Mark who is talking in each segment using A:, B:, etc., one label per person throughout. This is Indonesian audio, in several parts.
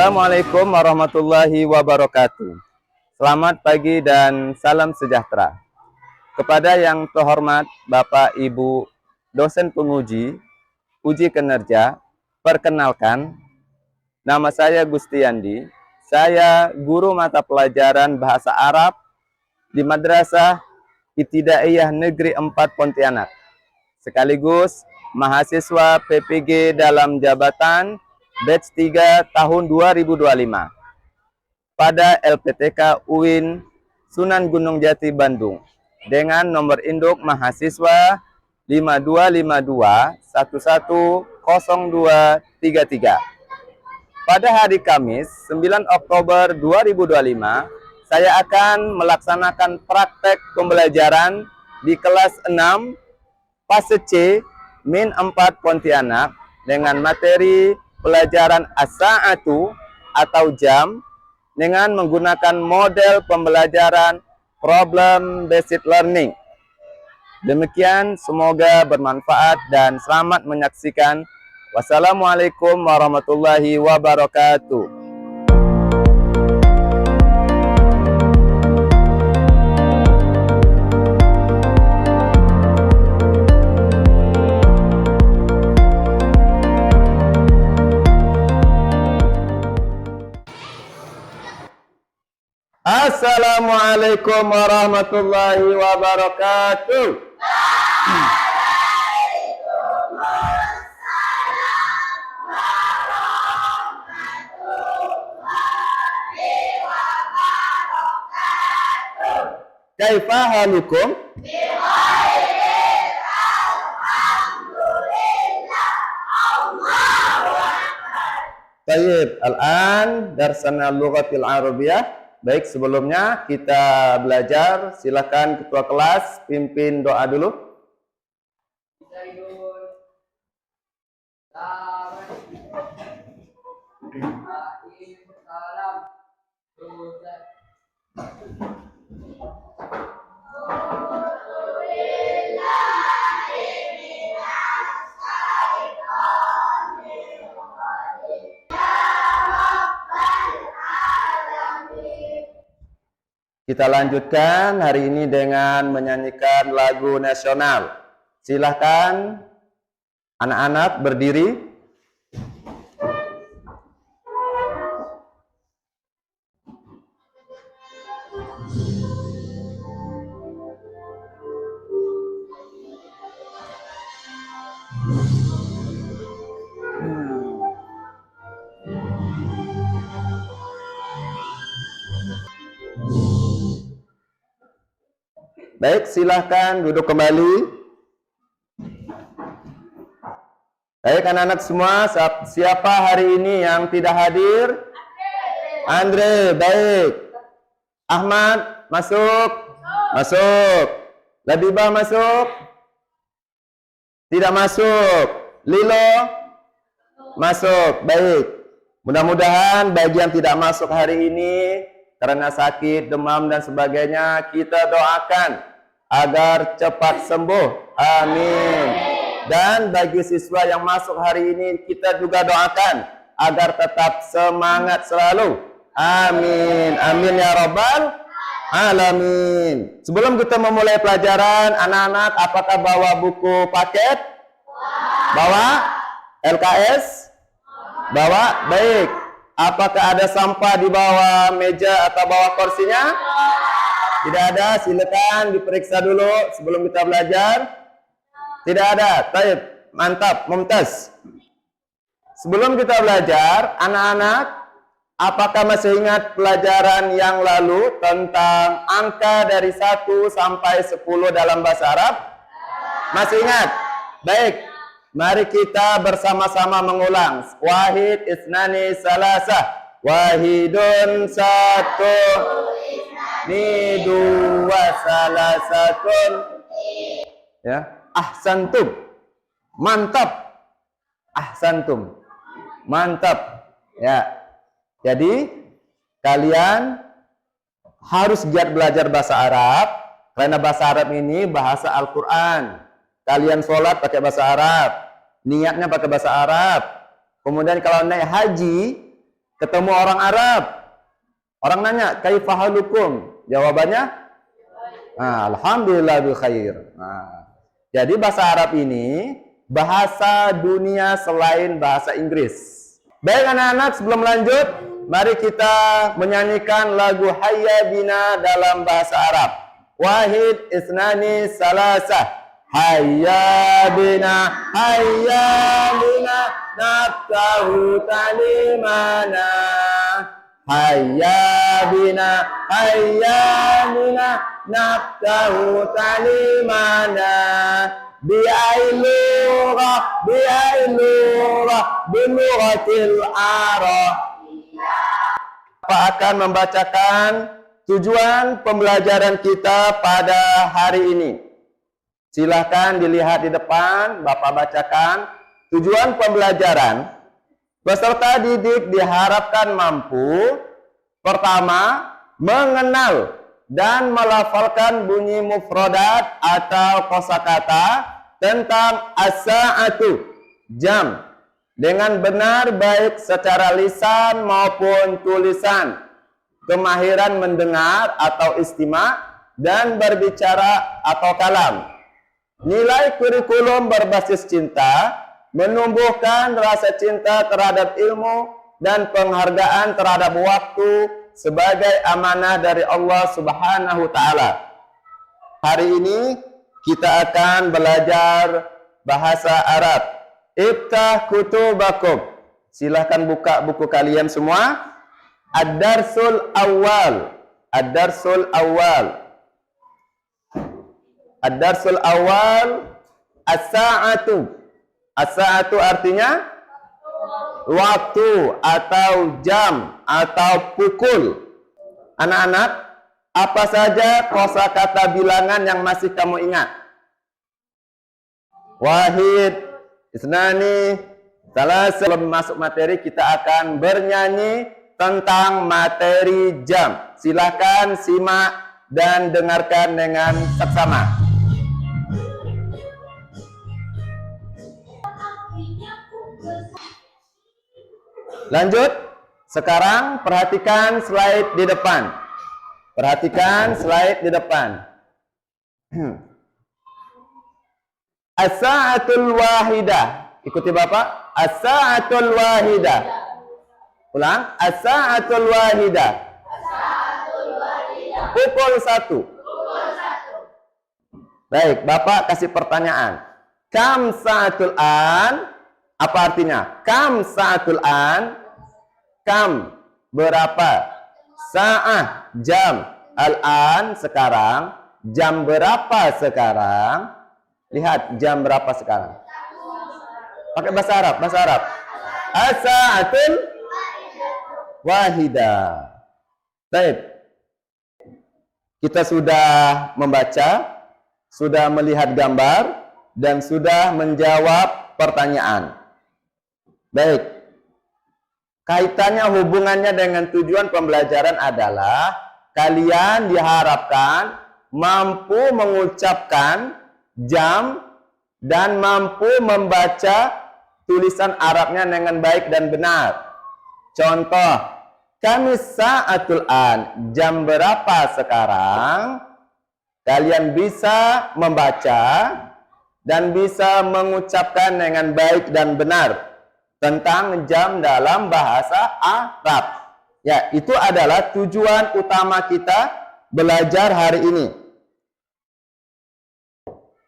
A: Assalamualaikum warahmatullahi wabarakatuh. Selamat pagi dan salam sejahtera. Kepada yang terhormat Bapak Ibu dosen penguji, uji kinerja, perkenalkan, nama saya Gusti Yandi. Saya guru mata pelajaran Bahasa Arab di Madrasah Ibtidaiyah Negeri 4 Pontianak. Sekaligus mahasiswa PPG dalam jabatan batch 3 tahun 2025 pada LPTK UIN Sunan Gunung Jati Bandung dengan nomor induk mahasiswa 5252110233. Pada hari Kamis 9 Oktober 2025 saya akan melaksanakan praktek pembelajaran di kelas 6 fase C min 4 Pontianak dengan materi pelajaran as-sa'atu atau jam dengan menggunakan model pembelajaran problem based learning. Demikian, semoga bermanfaat dan selamat menyaksikan. Wassalamualaikum warahmatullahi wabarakatuh. Assalamualaikum warahmatullahi wabarakatuh. Kaifa halukum? Tayyib, al-an darsana lughatil arabiyah. Baik, sebelumnya kita belajar. Silakan ketua kelas pimpin doa dulu. Kita lanjutkan hari ini dengan menyanyikan lagu nasional. Silahkan anak-anak berdiri. Baik, silahkan duduk kembali. Baik anak-anak semua, siapa hari ini yang tidak hadir? Andre, baik. Ahmad, masuk? Masuk. Labibah masuk? Tidak masuk. Lilo? Masuk, baik. Mudah-mudahan bagi yang tidak masuk hari ini karena sakit, demam dan sebagainya, kita doakan agar cepat sembuh. Amin. Dan bagi siswa yang masuk hari ini, kita juga doakan agar tetap semangat selalu. Amin. Amin ya rabbal alamin. Sebelum kita memulai pelajaran, anak-anak apakah bawa buku paket? Bawa? LKS? Bawa? Baik. Apakah ada sampah di bawah meja atau bawah kursinya? Tidak ada, silakan diperiksa dulu sebelum kita belajar. Tidak ada, baik, mantap, mumtaz. Sebelum kita belajar, anak-anak, apakah masih ingat pelajaran yang lalu tentang angka dari 1 sampai 10 dalam bahasa Arab? Masih ingat? Baik. Mari kita bersama-sama mengulang. Wahid, isnani, salasah. Wahidun, satu. Ni, dua, salasatun. Ya, ahsantum. Mantap. Ahsantum. Mantap. Ya. Jadi, kalian harus giat belajar bahasa Arab. Karena bahasa Arab ini bahasa Al-Quran. Kalian sholat pakai bahasa Arab, niatnya pakai bahasa Arab. Kemudian kalau naik haji, Ketemu orang Arab. Orang nanya, kaifa halukum? Jawabannya, alhamdulillah bil khair. Jadi bahasa Arab ini bahasa dunia selain bahasa Inggris. Baik anak-anak, sebelum lanjut, mari kita menyanyikan lagu Hayya Bina dalam bahasa Arab. Wahid, isnani, salasah. Hayya bina, naftahu talimana. Hayya bina, naftahu talimana. Bi'ailurah, bilughatil Arab. Bapak akan membacakan tujuan pembelajaran kita pada hari ini. Silahkan dilihat di depan, Bapak bacakan. Tujuan pembelajaran, peserta didik diharapkan mampu, pertama, mengenal dan melafalkan bunyi mufradat atau kosakata tentang as-sa'atu, jam, dengan benar baik secara lisan maupun tulisan, kemahiran mendengar atau istima, dan berbicara atau kalam. Nilai kurikulum berbasis cinta, menumbuhkan rasa cinta terhadap ilmu dan penghargaan terhadap waktu sebagai amanah dari Allah Subhanahu wa Ta'ala. Hari ini kita akan belajar bahasa Arab. Iftah kutubakum. Silahkan buka buku kalian semua. Ad-darsul awal. Ad-darsul awal. Ad-darsul awal. As-sa'atu. As-sa'atu artinya waktu atau jam atau pukul. Anak-anak, apa saja kosakata bilangan yang masih kamu ingat? Wahid, isnani, salasah. Sebelum masuk materi, kita akan bernyanyi tentang materi jam. Silakan simak dan dengarkan dengan seksama. Lanjut, sekarang perhatikan slide di depan. Perhatikan slide di depan. As-sa'atul wahidah. Ikuti Bapak. As-sa'atul wahidah. Ulang. As-sa'atul wahidah. Pukul 1. Baik, Bapak kasih pertanyaan. Kam sa'atul an? Apa artinya? Kam sa'atul an? Kam, berapa? Sa'ah, jam. Al-an, sekarang. Jam berapa sekarang? Lihat, jam berapa sekarang? Pakai bahasa Arab, bahasa Arab. As-sa'atul wahidah. Baik. Kita sudah membaca, sudah melihat gambar, dan sudah menjawab pertanyaan. Baik. Kaitannya, hubungannya dengan tujuan pembelajaran adalah kalian diharapkan mampu mengucapkan jam dan mampu membaca tulisan Arabnya dengan baik dan benar. Contoh, kami sa'atul an, jam berapa sekarang? Kalian bisa membaca dan bisa mengucapkan dengan baik dan benar tentang jam dalam bahasa Arab. Ya, itu adalah tujuan utama kita belajar hari ini.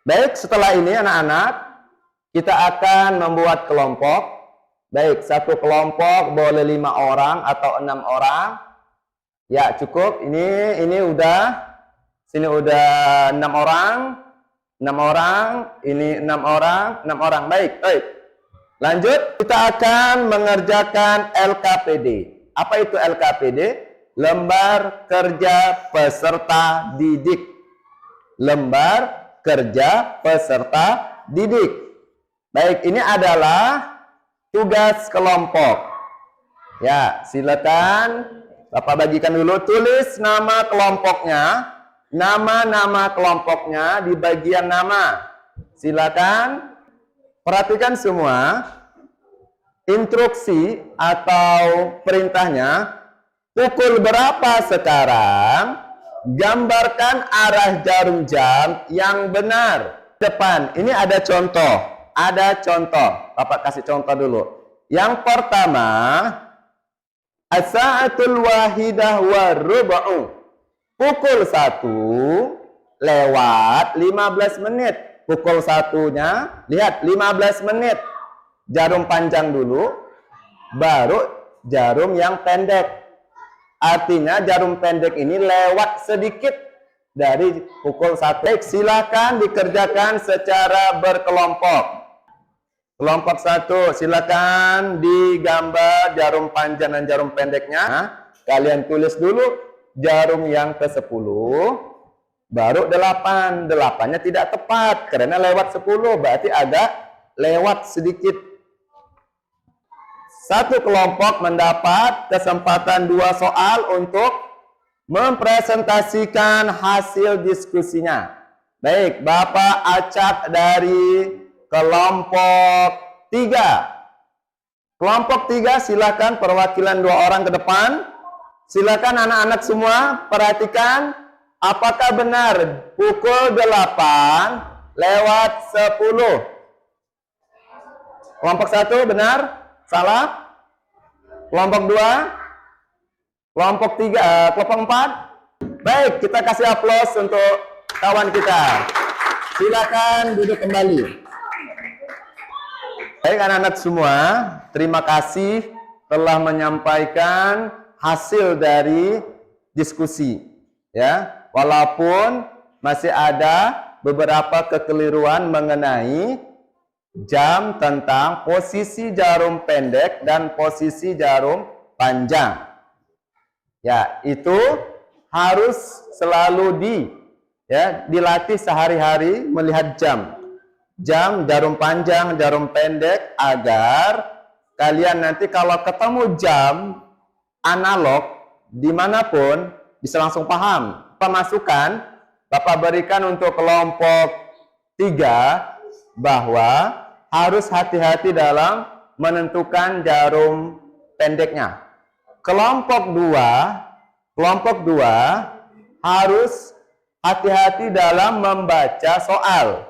A: Baik, setelah ini anak-anak, kita akan membuat kelompok. Baik, satu kelompok boleh 5 orang atau 6 orang. Ya, cukup. Ini udah, sini udah 6 orang. 6 orang, ini 6 orang, 6 orang. Baik, baik. Lanjut, kita akan mengerjakan LKPD. Apa itu LKPD? Lembar kerja peserta didik. Lembar kerja peserta didik. Baik, ini adalah tugas kelompok. Ya, silakan Bapak bagikan dulu. Tulis nama kelompoknya. Nama-nama kelompoknya di bagian nama. Silakan. Perhatikan semua. instruksi atau perintahnya, pukul berapa sekarang? Gambarkan arah jarum jam yang benar. Depan, ini ada contoh. Ada contoh. Bapak kasih contoh dulu. Yang pertama, as-sa'atul wahidah wa rub'u. Pukul 1 lewat 15 menit. Pukul 1-nya, lihat 15 menit. Jarum panjang dulu, baru jarum yang pendek. Artinya jarum pendek ini lewat sedikit dari pukul 1. Silakan dikerjakan secara berkelompok. Kelompok 1, silakan digambar jarum panjang dan jarum pendeknya. Kalian tulis dulu jarum yang ke-10, baru 8. 8-nya tidak tepat karena lewat 10, berarti agak lewat sedikit. Satu kelompok mendapat kesempatan 2 soal untuk mempresentasikan hasil diskusinya. Baik, Bapak acak dari kelompok 3. Kelompok 3, silakan perwakilan 2 orang ke depan. Silakan anak-anak semua perhatikan apakah benar pukul 8 lewat 10. Kelompok 1 benar? Salah? Kelompok 2? Kelompok 3? Kelompok 4? Baik, kita kasih aplaus untuk kawan kita. Silakan duduk kembali. Baik anak-anak semua, terima kasih telah menyampaikan hasil dari diskusi. Ya, walaupun masih ada beberapa kekeliruan mengenai jam tentang posisi jarum pendek dan posisi jarum panjang. Ya, itu harus selalu dilatih sehari-hari melihat jam. Jam, jarum panjang, jarum pendek, agar kalian nanti kalau ketemu jam analog dimanapun bisa langsung paham. Pemasukan Bapak berikan untuk kelompok 3 bahwa harus hati-hati dalam menentukan jarum pendeknya. Kelompok 2 harus hati-hati dalam membaca soal.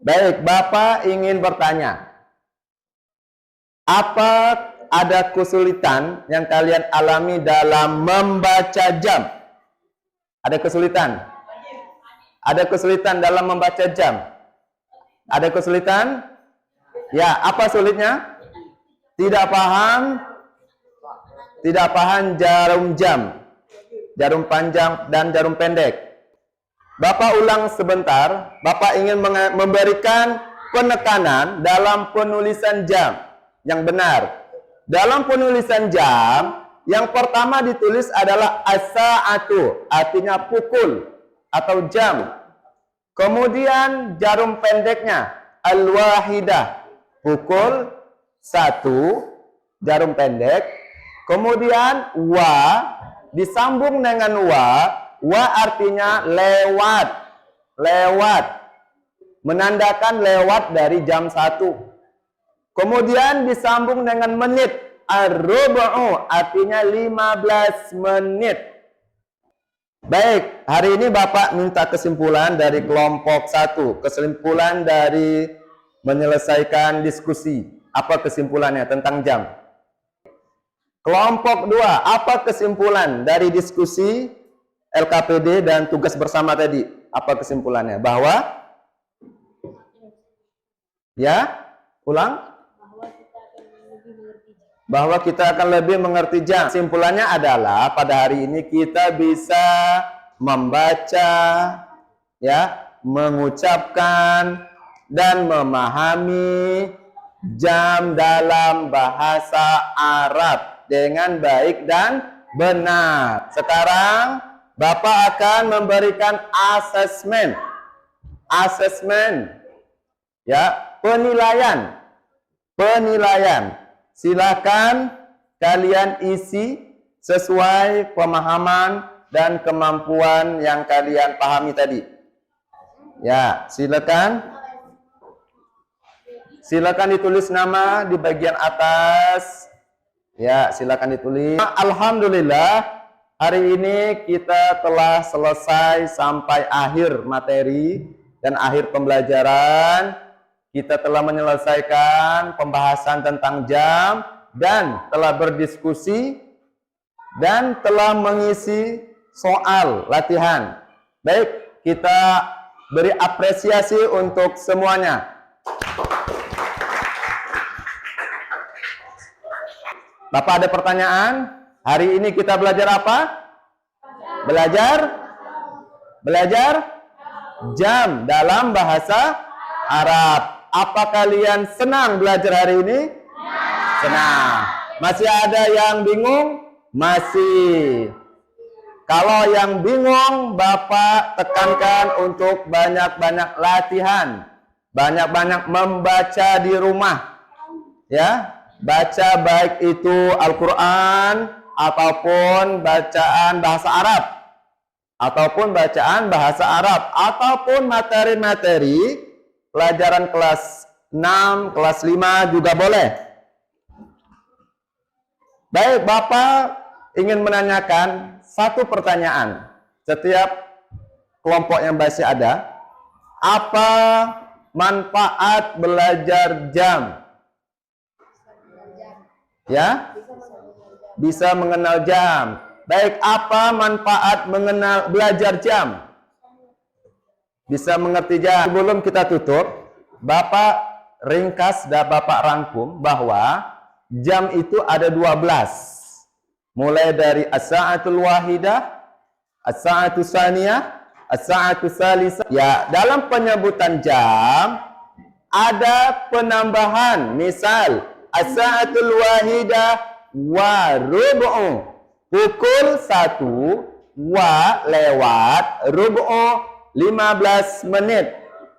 A: Baik, Bapak ingin bertanya, apa ada kesulitan yang kalian alami dalam membaca jam? Ada kesulitan? Ada kesulitan dalam membaca jam? Ada kesulitan? Ya, apa sulitnya? Tidak paham jarum jam, jarum panjang dan jarum pendek. Bapak ulang sebentar. Bapak ingin memberikan penekanan dalam penulisan jam yang benar. Dalam penulisan jam, yang pertama ditulis adalah as-sa'atu, artinya pukul atau jam. Kemudian jarum pendeknya al-wahidah, pukul 1, jarum pendek. Kemudian wa disambung dengan wa artinya lewat, menandakan lewat dari jam 1. Kemudian disambung dengan menit, ar-rub'u artinya 15 menit. Baik, hari ini Bapak minta kesimpulan dari kelompok 1, kesimpulan dari menyelesaikan diskusi. Apa kesimpulannya tentang jam? Kelompok 2, apa kesimpulan dari diskusi LKPD dan tugas bersama tadi? Apa kesimpulannya? Bahwa bahwa kita akan lebih mengerti jam. Kesimpulannya adalah pada hari ini kita bisa membaca, mengucapkan dan memahami jam dalam bahasa Arab dengan baik dan benar. Sekarang Bapak akan memberikan asesmen, penilaian. Silakan kalian isi sesuai pemahaman dan kemampuan yang kalian pahami tadi. Ya, silakan. Silakan ditulis nama di bagian atas. Ya, silakan ditulis. Alhamdulillah, hari ini kita telah selesai sampai akhir materi dan akhir pembelajaran. Kita telah menyelesaikan pembahasan tentang jam dan telah berdiskusi dan telah mengisi soal latihan. Baik, kita beri apresiasi untuk semuanya. Bapak ada pertanyaan? Hari ini kita belajar apa? Belajar jam dalam bahasa Arab. Apa kalian senang belajar hari ini? Senang. Masih ada yang bingung? Masih. Kalau yang bingung, Bapak tekankan untuk banyak-banyak latihan. Banyak-banyak membaca di rumah. Ya, baca baik itu Al-Quran ataupun bacaan bahasa Arab. Ataupun bacaan bahasa Arab. Ataupun materi-materi pelajaran kelas 6, kelas 5 juga boleh. Baik, Bapak ingin menanyakan satu pertanyaan. Setiap kelompok yang masih ada, apa manfaat belajar jam? Ya? Bisa mengenal jam. Baik, apa manfaat belajar jam? Bisa mengerti jam. Sebelum kita tutup, Bapak ringkas dan Bapak rangkum bahwa jam itu ada 12. Mulai dari as-sa'atul wahidah, as-sa'atul saniyah, as-sa'atul salisah. Ya, dalam penyebutan jam ada penambahan. Misal, as-sa'atul wahidah wa rubu'u. Pukul 1 wa lewat rubu'u 15 menit.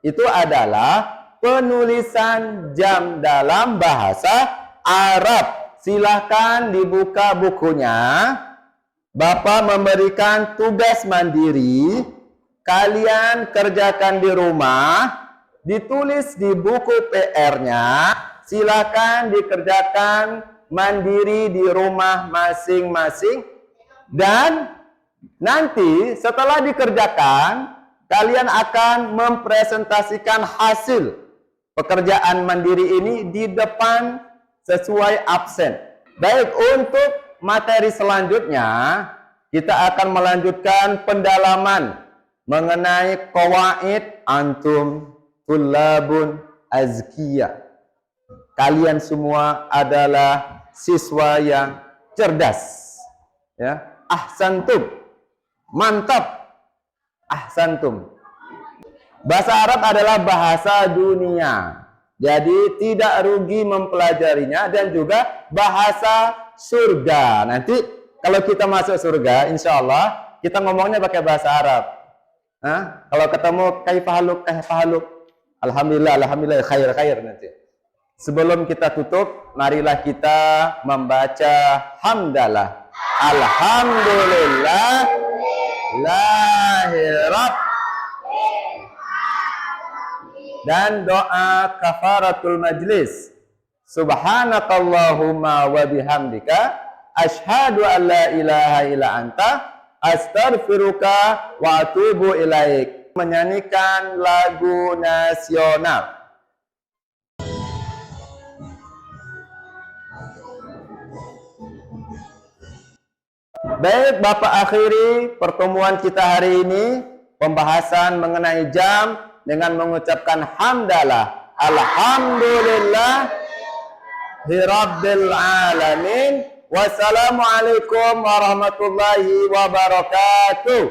A: Itu adalah penulisan jam dalam bahasa Arab. Silahkan dibuka bukunya. Bapak memberikan tugas mandiri. Kalian kerjakan di rumah. Ditulis di buku PR-nya. Silahkan dikerjakan mandiri di rumah masing-masing. Dan nanti setelah dikerjakan, kalian akan mempresentasikan hasil pekerjaan mandiri ini di depan sesuai absen. Baik, untuk materi selanjutnya kita akan melanjutkan pendalaman mengenai qawaid antum tullabun azkiya. Kalian semua adalah siswa yang cerdas. Ya, ahsantum. Mantap. Ahsantum. Bahasa Arab adalah bahasa dunia. Jadi tidak rugi mempelajarinya dan juga bahasa surga. Nanti kalau kita masuk surga, insya Allah kita ngomongnya pakai bahasa Arab. Nah, kalau ketemu kaifahaluk, alhamdulillah, alhamdulillah, khair nanti. Sebelum kita tutup, marilah kita membaca hamdalah. Alhamdulillah, lahirab. Dan doa kafaratul majlis. Subhanakallahumma wa bihamdika asyhadu an la ilaha illa anta astaghfiruka wa atubu ilaik. Menyanyikan lagu nasional. Baik, Bapak akhiri pertemuan kita hari ini, pembahasan mengenai jam dengan mengucapkan hamdalah. Alhamdulillah Rabbil alamin. Wassalamualaikum warahmatullahi wabarakatuh.